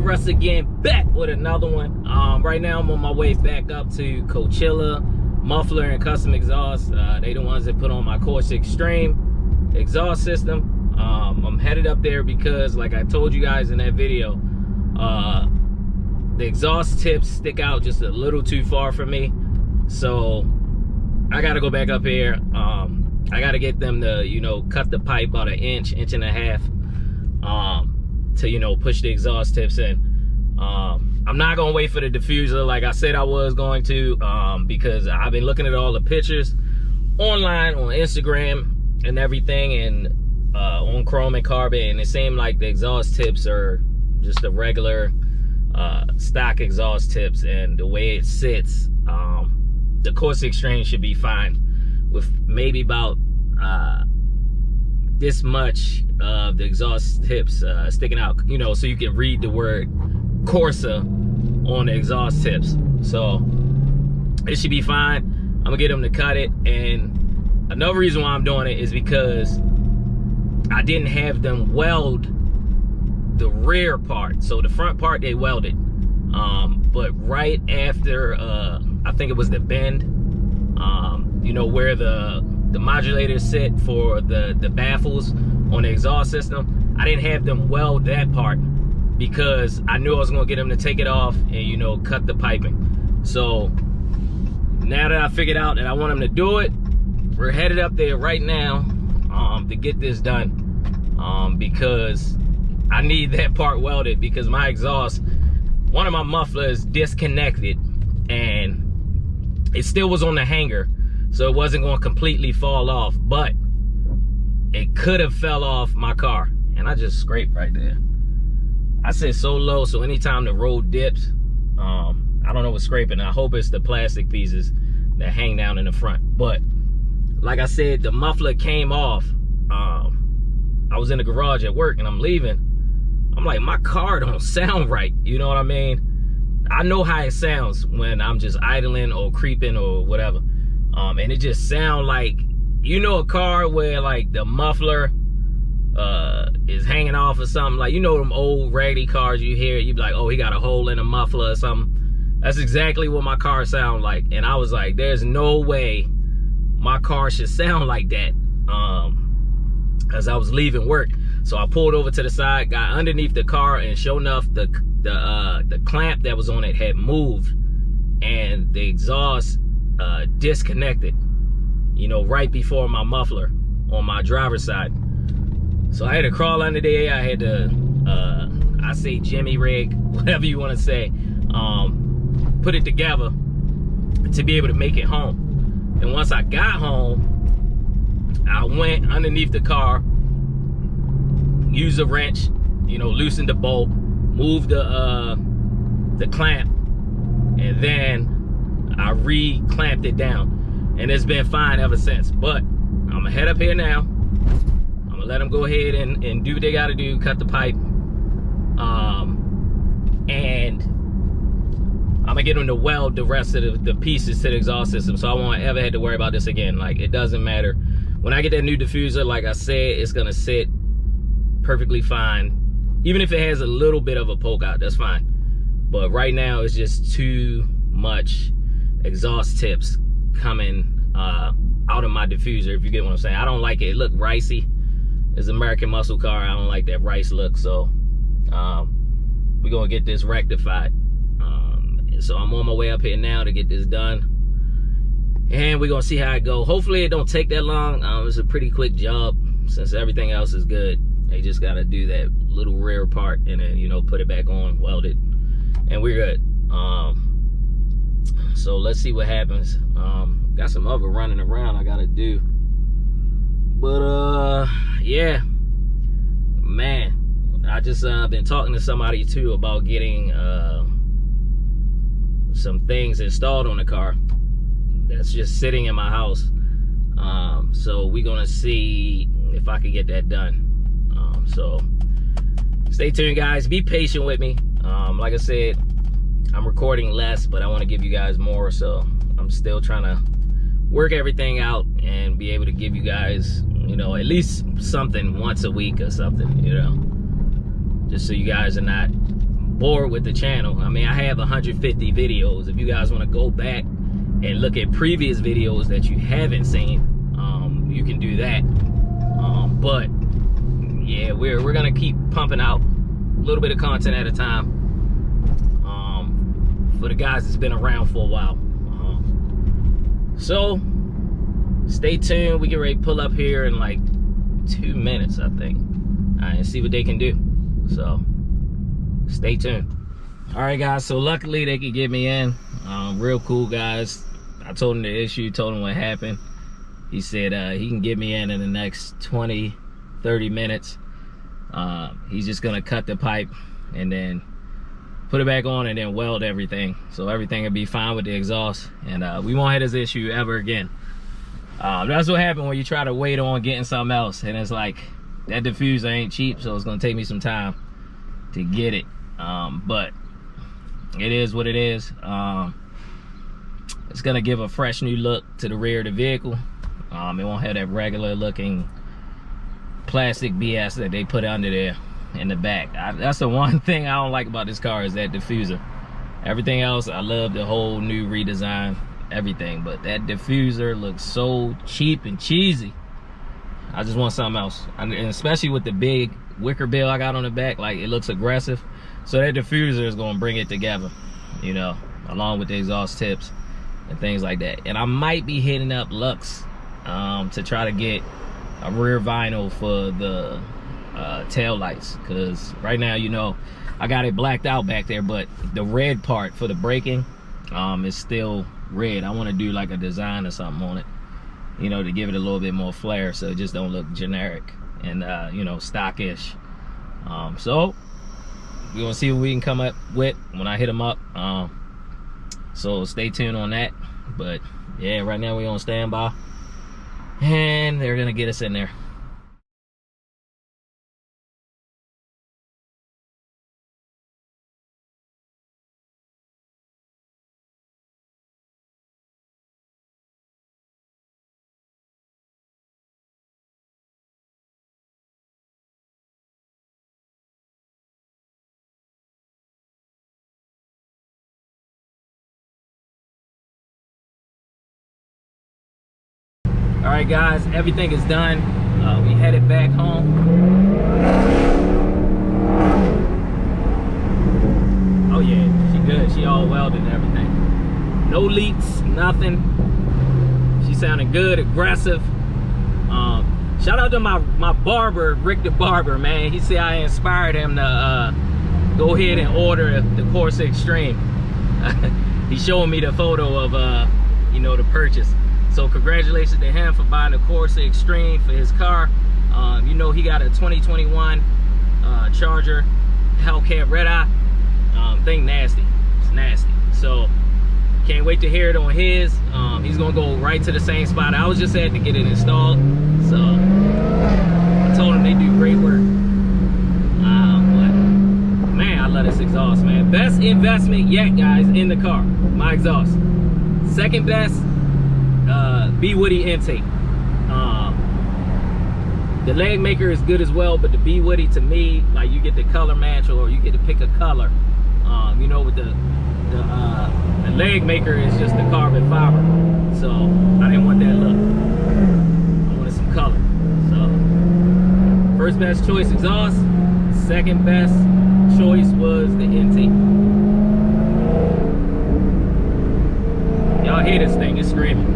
Russ again, back with another one. Right now I'm on my way back up to Coachella Muffler and Custom Exhaust. They the ones that put on my Corsa Extreme Exhaust system. I'm headed up there because, like I told you guys in that video, the exhaust tips stick out just a little too far for me. So I gotta go back up here. I gotta get them to, you know, cut the pipe about an inch and a half to, you know, push the exhaust tips in. I'm not gonna wait for the diffuser like I said I was going to, because I've been looking at all the pictures online on Instagram and everything, and on Chrome and Carbon, and it seemed like the exhaust tips are just the regular stock exhaust tips, and the way it sits, the Corsa Extreme should be fine with maybe about this much of the exhaust tips sticking out, you know, so you can read the word Corsa on the exhaust tips. So it should be fine. I'm gonna get them to cut it. And another reason why I'm doing it is because I didn't have them weld the rear part. So the front part they welded, but right after I think it was the bend, you know, where the modulators sit for the baffles on the exhaust system, I didn't have them weld that part because I knew I was gonna get them to take it off and, you know, cut the piping. So now that I figured out that I want them to do it, we're headed up there right now to get this done, because I need that part welded, because my exhaust, one of my mufflers disconnected and it still was on the hanger, so it wasn't going to completely fall off, but it could have fell off my car. And I just scraped right there. I said so low, so anytime the road dips, I don't know what's scraping. I hope it's the plastic pieces that hang down in the front. But like I said, the muffler came off. I was in the garage at work and I'm leaving. I'm like, my car don't sound right. You know what I mean? I know how it sounds when I'm just idling or creeping or whatever. And it just sound like, you know, a car where like the muffler is hanging off or something. Like, you know, them old raggedy cars, you hear it, you be like, oh, he got a hole in the muffler or something. That's exactly what my car sound like. And I was like, there's no way my car should sound like that, because I was leaving work. So I pulled over to the side, got underneath the car, and sure enough, the clamp that was on it had moved, and the exhaust disconnected, you know, right before my muffler on my driver's side. So I had to crawl under there. I had to, I say jimmy rig, whatever you want to say, put it together to be able to make it home. And once I got home, I went underneath the car, used a wrench, you know, loosened the bolt, moved the clamp, and then I re-clamped it down. And it's been fine ever since. But I'm gonna head up here now. I'm gonna let them go ahead and do what they gotta do, cut the pipe. And I'm gonna get them to weld the rest of the pieces to the exhaust system, so I won't ever have to worry about this again. Like, it doesn't matter. When I get that new diffuser, like I said, it's gonna sit perfectly fine. Even if it has a little bit of a poke out, that's fine. But right now, it's just too much exhaust tips coming out of my diffuser, if you get what I'm saying. I don't like it. It look ricey. It's an American muscle car. I don't like that rice look. So we're gonna get this rectified. So I'm on my way up here now to get this done, and we're gonna see how it go. Hopefully it don't take that long. It's a pretty quick job since everything else is good. They just gotta do that little rear part and then, you know, put it back on, weld it, and we're good. So let's see what happens. Got some other running around I gotta do, but yeah, man, I just been talking to somebody too about getting some things installed on the car that's just sitting in my house. So we're gonna see if I can get that done. So stay tuned, guys. Be patient with me. Like I said, I'm recording less, but I want to give you guys more, so I'm still trying to work everything out and be able to give you guys, you know, at least something once a week or something, you know, just so you guys are not bored with the channel, I mean, I have 150 videos. If you guys want to go back and look at previous videos that you haven't seen, you can do that. But yeah, we're gonna keep pumping out a little bit of content at a time, for the guys that's been around for a while. So stay tuned. We get ready to pull up here in like 2 minutes, I think, and see what they can do. So stay tuned. All right, guys, so luckily they could get me in. Real cool guys. I told him the issue, told him what happened. He said he can get me in the next 20-30 minutes. He's just gonna cut the pipe and then put it back on and then weld everything, so everything will be fine with the exhaust, and we won't have this issue ever again. That's what happened when you try to wait on getting something else, and it's like that diffuser ain't cheap, so it's gonna take me some time to get it. But it is what it is. It's gonna give a fresh new look to the rear of the vehicle. It won't have that regular looking plastic BS that they put under there in the back. That's the one thing I don't like about this car, is that diffuser. Everything else, I love the whole new redesign, everything, but that diffuser looks so cheap and cheesy. I just want something else, and especially with the big Wickerbill I got on the back, like, it looks aggressive. So that diffuser is gonna bring it together, you know, along with the exhaust tips and things like that. And I might be hitting up Lux to try to get a rear vinyl for the tail lights, because right now, you know, I got it blacked out back there, but the red part for the braking is still red. I want to do like a design or something on it, you know, to give it a little bit more flair, so it just don't look generic and you know, stockish. So we're gonna see what we can come up with when I hit them up. So stay tuned on that. But yeah, right now we're on standby, and they're gonna get us in there. All right, guys, everything is done. We headed back home. Oh yeah, she good. She all welded and everything. No leaks, nothing. She sounded good, aggressive. Shout out to my barber, Rick the Barber, man. He said I inspired him to go ahead and order the Corsa Extreme. He showed me the photo of you know, the purchase. So congratulations to him for buying the Corsa Extreme for his car. You know, he got a 2021 Charger Hellcat Red Eye. Thing nasty. It's nasty. So can't wait to hear it on his. He's gonna go right to the same spot I was just at to get it installed. So I told him they do great work. But man, I love this exhaust, man. Best investment yet, guys, in the car. My exhaust. Second best, B Woody intake. The leg maker is good as well, but the B Woody, to me, like, you get the color match, or you get to pick a color. You know, with the leg maker is just the carbon fiber, so I didn't want that look. I wanted some color. So first best choice, exhaust. Second best choice was the intake. Y'all hear this thing, it's screaming.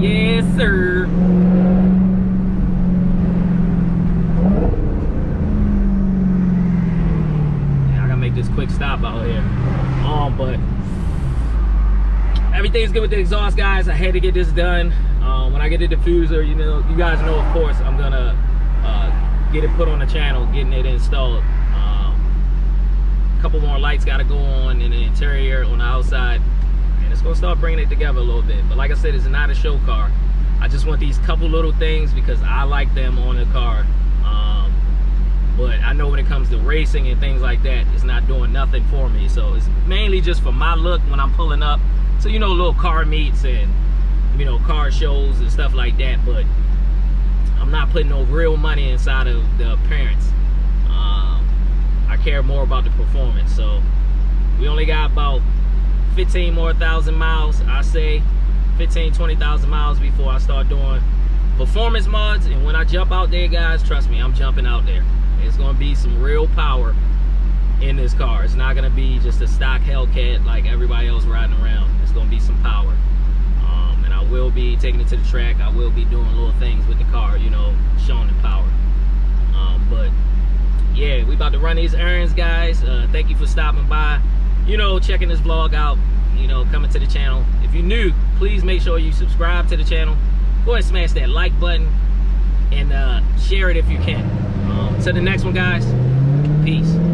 Yes, sir. Yeah, I gotta make this quick stop out here. But everything's good with the exhaust, guys. I had to get this done. When I get the diffuser, you know, you guys know, of course, I'm gonna get it put on the channel, getting it installed. A couple more lights gotta go on in the interior, on the outside. It's gonna start bringing it together a little bit. But like I said, it's not a show car. I just want these couple little things because I like them on the car. But I know when it comes to racing and things like that, it's not doing nothing for me. So it's mainly just for my look when I'm pulling up. So, you know, little car meets and, you know, car shows and stuff like that. But I'm not putting no real money inside of the appearance. I care more about the performance. So we only got about 15,000 more miles. I say 20,000 miles before I start doing performance mods. And when I jump out there, guys, trust me, I'm jumping out there. It's gonna be some real power in this car. It's not gonna be just a stock Hellcat like everybody else riding around. It's gonna be some power. And I will be taking it to the track. I will be doing little things with the car, you know, showing the power. But yeah, we about to run these errands, guys. Thank you for stopping by, you know, checking this vlog out, you know, coming to the channel. If you're new, please make sure you subscribe to the channel. Go ahead and smash that like button and share it if you can. To the next one, guys. Peace.